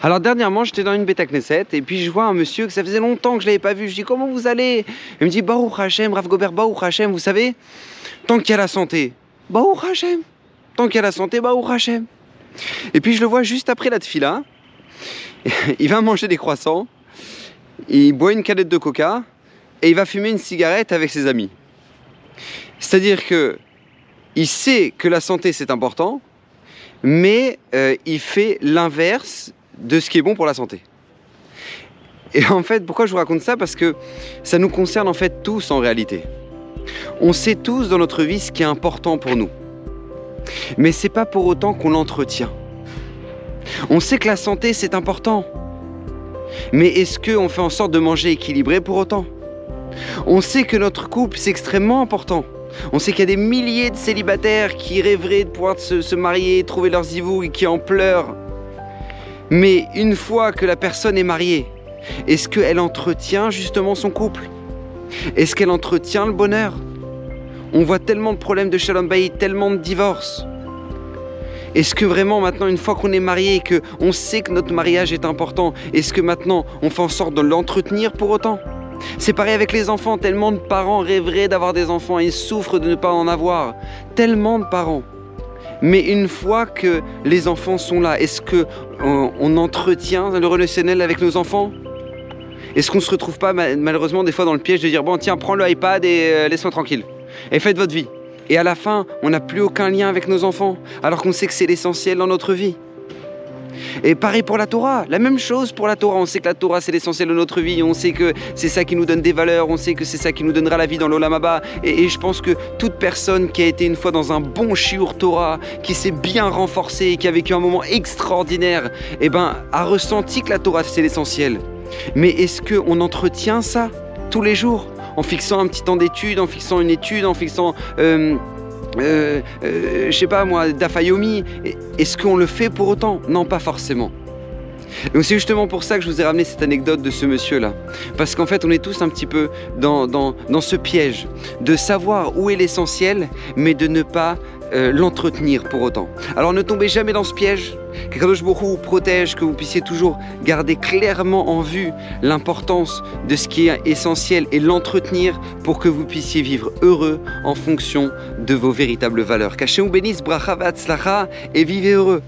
Alors dernièrement, j'étais dans une Beth Knesset et puis je vois un monsieur que ça faisait longtemps que je l'avais pas vu. Je dis comment vous allez? Il me dit Baruch Hashem, Rav Gobert, Baruch Hashem, vous savez, tant qu'il y a la santé, Baruch Hashem. Tant qu'il y a la santé, Baruch Hashem. Et puis je le vois juste après la tefila, il va manger des croissants, il boit une canette de coca et il va fumer une cigarette avec ses amis. C'est-à-dire que il sait que la santé c'est important, mais il fait l'inverse de ce qui est bon pour la santé. Et en fait, pourquoi je vous raconte ça? Parce que ça nous concerne en fait tous en réalité. On sait tous dans notre vie ce qui est important pour nous. Mais c'est pas pour autant qu'on l'entretient. On sait que la santé c'est important. Mais est-ce qu'on fait en sorte de manger équilibré pour autant? On sait que notre couple c'est extrêmement important. On sait qu'il y a des milliers de célibataires qui rêveraient de pouvoir se marier, trouver leur zivou et qui en pleurent. Mais une fois que la personne est mariée, est-ce qu'elle entretient justement son couple? Est-ce qu'elle entretient le bonheur? On voit tellement de problèmes de shalom bayit, tellement de divorces. Est-ce que vraiment maintenant, une fois qu'on est marié et qu'on sait que notre mariage est important, est-ce que maintenant on fait en sorte de l'entretenir pour autant? C'est pareil avec les enfants, tellement de parents rêveraient d'avoir des enfants et souffrent de ne pas en avoir. Tellement de parents. Mais une fois que les enfants sont là, est-ce qu'on entretient le relationnel avec nos enfants? Est-ce qu'on ne se retrouve pas malheureusement des fois dans le piège de dire bon tiens prends le iPad et laisse-moi tranquille et faites votre vie. Et à la fin on n'a plus aucun lien avec nos enfants alors qu'on sait que c'est l'essentiel dans notre vie. Et pareil pour la Torah, la même chose pour la Torah, on sait que la Torah c'est l'essentiel de notre vie, on sait que c'est ça qui nous donne des valeurs, on sait que c'est ça qui nous donnera la vie dans l'Olam Haba. Et je pense que toute personne qui a été une fois dans un bon shiur Torah, qui s'est bien renforcée, qui a vécu un moment extraordinaire, eh ben, a ressenti que la Torah c'est l'essentiel. Mais est-ce qu'on entretient ça tous les jours en fixant un petit temps d'étude, en fixant une étude, en fixant je sais pas moi, Dafayomi, est-ce qu'on le fait pour autant? Non, pas forcément. Et c'est justement pour ça que je vous ai ramené cette anecdote de ce monsieur-là. Parce qu'en fait, on est tous un petit peu dans ce piège de savoir où est l'essentiel, mais de ne pas l'entretenir pour autant. Alors ne tombez jamais dans ce piège, que Kadosh Baruch Hu vous protège, que vous puissiez toujours garder clairement en vue l'importance de ce qui est essentiel et l'entretenir pour que vous puissiez vivre heureux en fonction de vos véritables valeurs. Qu'Hashem vous bénisse, bracha v'hatzlacha, et vivez heureux.